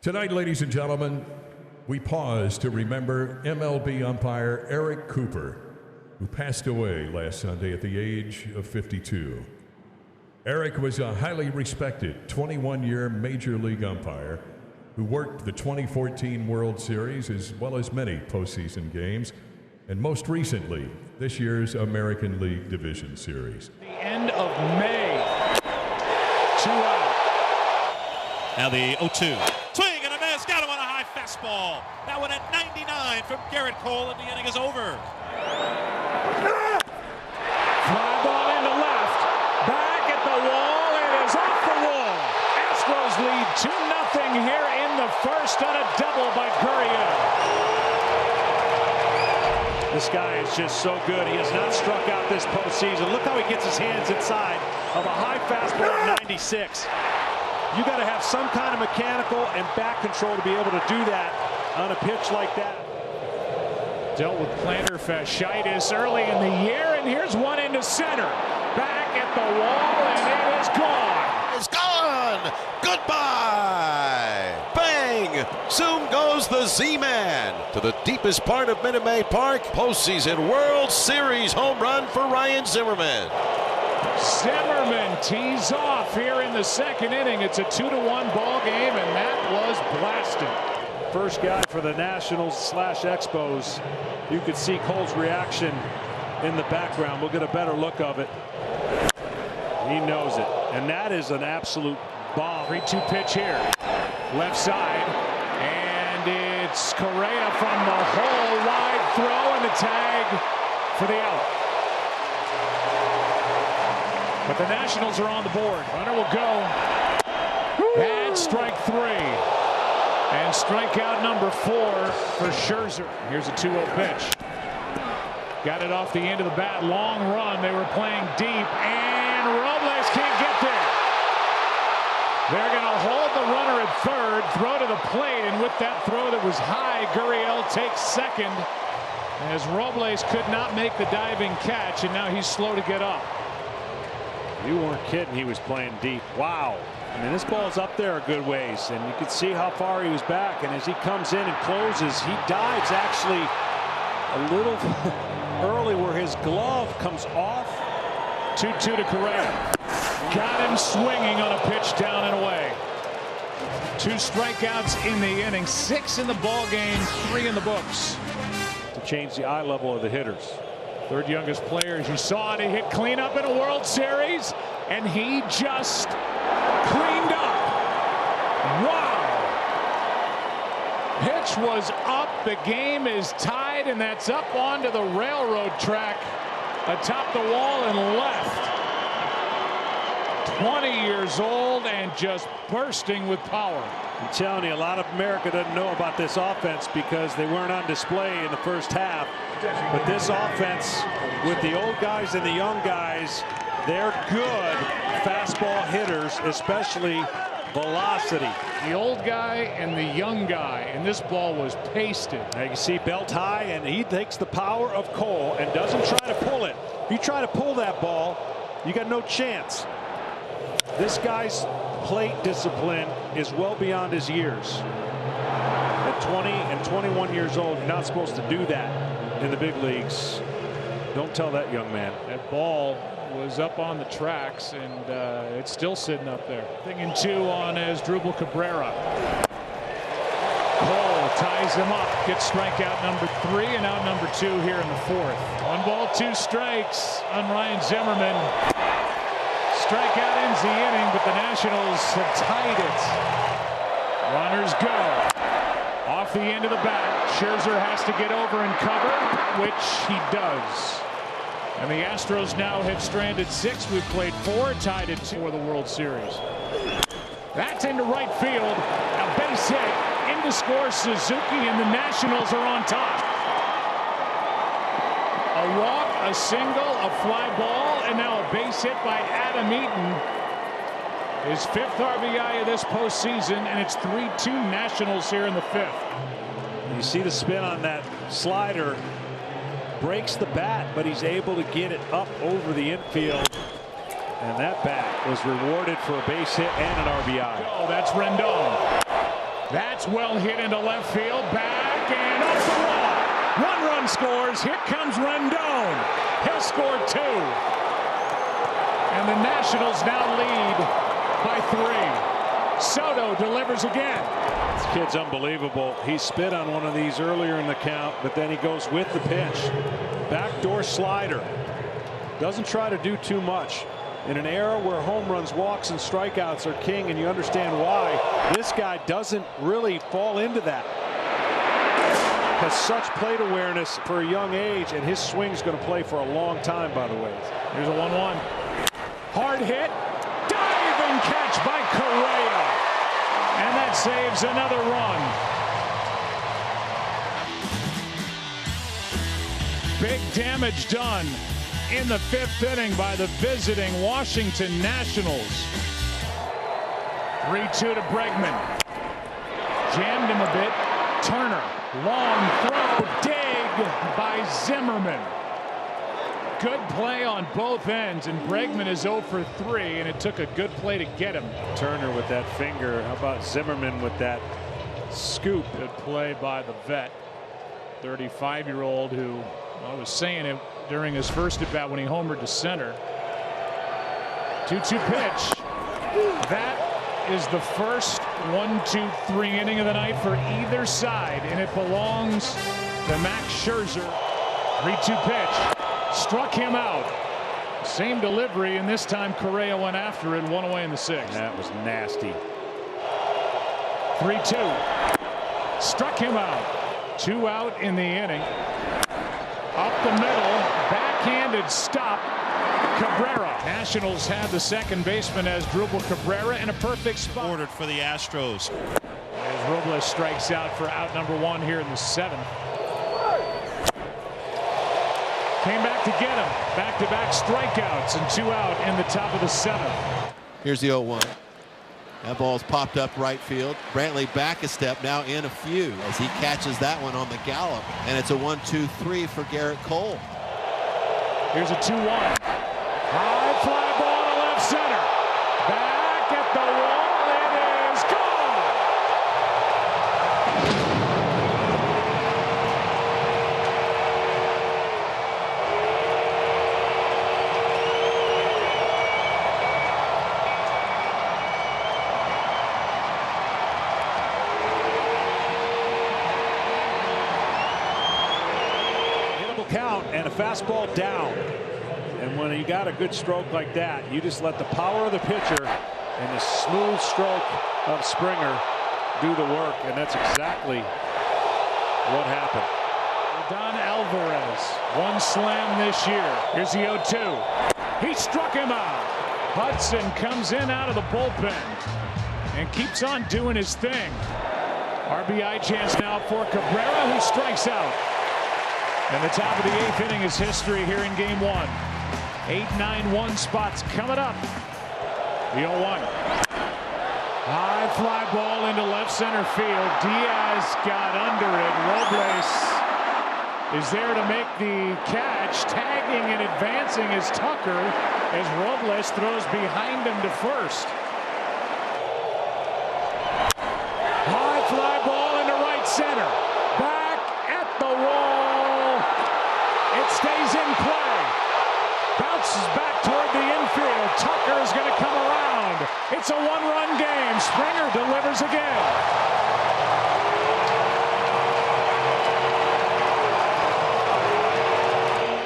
Tonight, ladies and gentlemen, we pause to remember MLB umpire Eric Cooper, who passed away last Sunday at the age of 52. Eric was a highly respected 21-year Major League umpire who worked the 2014 World Series as well as many postseason games, and most recently, this year's American League Division Series. The end of May. 2 out. Now the 0-2. Swing and a miss. Got him on a high fastball. That one at 99 from Garrett Cole, and the inning is over. Fly ball into left. Back at the wall. It is off the wall. Astros lead 2-0 here in the first on a double by Gurriel. This guy is just so good. He has not struck out this postseason. Look how he gets his hands inside of a high fastball at 96. You got to have some kind of mechanical and back control to be able to do that on a pitch like that. Dealt with plantar fasciitis early in the year, and here's one into center. Back at the wall, and it is gone. It's gone. Goodbye. Bang. Soon goes the Z-Man to the deepest part of Minute Maid Park. Postseason World Series home run for Ryan Zimmerman. Zimmerman tees off here in the second inning. It's a 2-1 ball game, and that was blasted. First guy for the Nationals/Expos. You could see Cole's reaction in the background. We'll get a better look of it. He knows it, and that is an absolute bomb. 3-2 pitch here, left side, and it's Correa from the hole. Wide throw and the tag for the out. But the Nationals are on the board. Runner will go. And strike 3. And strikeout number 4 for Scherzer. Here's a 2-0 pitch. Got it off the end of the bat. Long run. They were playing deep. And Robles can't get there. They're going to hold the runner at third. Throw to the plate. And with that throw that was high, Gurriel takes second. As Robles could not make the diving catch. And now he's slow to get up. You weren't kidding, he was playing deep. Wow. I mean, this ball's up there a good ways, and you can see how far he was back. And as he comes in and closes, he dives actually a little early where his glove comes off. 2-2 to Correa. Got him swinging on a pitch down and away. 2 strikeouts in the inning, 6 in the ball game, 3 in the books. To change the eye level of the hitters. Third youngest player, as you saw, to hit cleanup in a World Series, and he just cleaned up. Wow. Pitch was up. The game is tied, and that's up onto the railroad track atop the wall and left. 20 years old and just bursting with power. I'm telling you, a lot of America doesn't know about this offense because they weren't on display in the first half. But this offense, with the old guys and the young guys, they're good fastball hitters, especially velocity. The old guy and the young guy, and this ball was pasted. Now you can see belt high, and he takes the power of Cole and doesn't try to pull it. If you try to pull that ball, you got no chance. This guy's plate discipline is well beyond his years. At 20 and 21 years old, you're not supposed to do that in the big leagues. Don't tell that young man. That ball was up on the tracks, and it's still sitting up there. Thing in 2 on Asdrubal Cabrera. Cole ties him up, gets strikeout number 3 and out number 2 here in the 4th. 1 ball, 2 strikes on Ryan Zimmerman. Strikeout ends the inning, but the Nationals have tied it. Runners go. Off the end of the bat, Scherzer has to get over and cover, which he does. And the Astros now have stranded 6. We've played 4, tied at 2 for the World Series. That's into right field. A base hit. In to score Suzuki, and the Nationals are on top. A walk, a single, a fly ball, and now a base hit by Adam Eaton. His 5th RBI of this postseason, and it's 3-2 Nationals here in the 5th. You see the spin on that slider. Breaks the bat, but he's able to get it up over the infield. And that bat was rewarded for a base hit and an RBI. Oh, that's Rendon. That's well hit into left field. Back and off the wall. 1 run scores. Here comes Rendon. He'll score 2. And the Nationals now lead by 3. Soto delivers again. This kid's unbelievable. He spit on one of these earlier in the count, but then he goes with the pitch. Backdoor slider. Doesn't try to do too much. In an era where home runs, walks, and strikeouts are king, and you understand why, this guy doesn't really fall into that. Has such plate awareness for a young age, and his swing's going to play for a long time, by the way. Here's a 1-1. Hard hit. Diving catch by Correa. And that saves another run. Big damage done in the 5th inning by the visiting Washington Nationals. 3-2 to Bregman. Jammed him a bit. Turner. Long throw. Dig by Zimmerman. Good play on both ends, and Bregman is 0 for 3, and it took a good play to get him. Turner with that finger. How about Zimmerman with that scoop? Good play by the vet. 35-year-old who, I was saying it during his first at bat when he homered to center. 2-2 pitch. That is the first 1-2-3 inning of the night for either side, and it belongs to Max Scherzer. 3-2 pitch. Struck him out. Same delivery, and this time Correa went after it, 1 away in the 6th. That was nasty. 3-2. Struck him out. 2 out in the inning. Up the middle, backhanded stop. Cabrera. Nationals have the second baseman as Drupal Cabrera in a perfect spot. Ordered for the Astros. As Robles strikes out for out number 1 here in the 7th. Came back to get him. Back-to-back strikeouts and 2 out in the top of the 7th. Here's the 0-1. That ball's popped up right field. Brantley back a step, now in a few as he catches that one on the gallop. And it's a 1-2-3 for Garrett Cole. Here's a 2-1. High fly ball to left center. Back at the wall. It is gone. Count and a fastball down, and when you got a good stroke like that, you just let the power of the pitcher and the smooth stroke of Springer do the work, and that's exactly what happened. Don Alvarez, 1 slam this year. Here's the 0-2. He struck him out. Hudson comes in out of the bullpen and keeps on doing his thing. RBI chance now for Cabrera, who strikes out. And the top of the 8th inning is history here in Game 1. 8-9-1 spots coming up. The 0-1. High fly ball into left center field. Diaz got under it. Robles is there to make the catch. Tagging and advancing is Tucker as Robles throws behind him to first. High fly ball into right center. Back at the wall. It stays in play. Bounces back toward the infield. Tucker is going to come around. It's a 1-run game. Springer delivers again.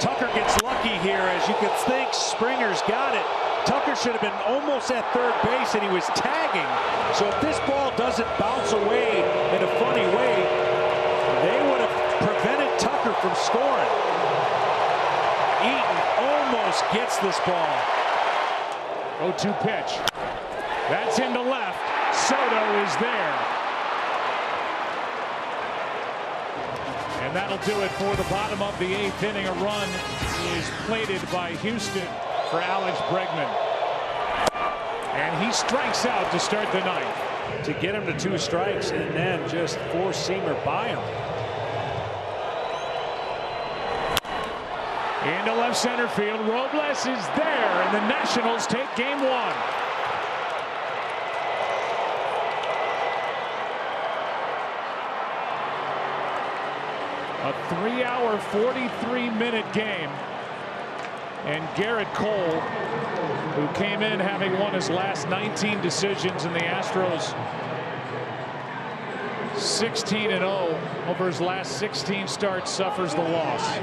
Tucker gets lucky here, as you could think Springer's got it. Tucker should have been almost at third base, and he was tagging. So if this ball doesn't bounce away in a funny way, they would have prevented Tucker from scoring. Eaton almost gets this ball. 0-2 pitch. That's into left. Soto is there. And that'll do it for the bottom of the 8th inning. A run is plated by Houston for Alex Bregman. And he strikes out to start the 9th. To get him to 2 strikes and then just 4-seamer by him. Into left center field. Robles is there, and the Nationals take Game 1. A 3-hour, 43-minute game. And Garrett Cole, who came in having won his last 19 decisions in the Astros 16-0 over his last 16 starts, suffers the loss.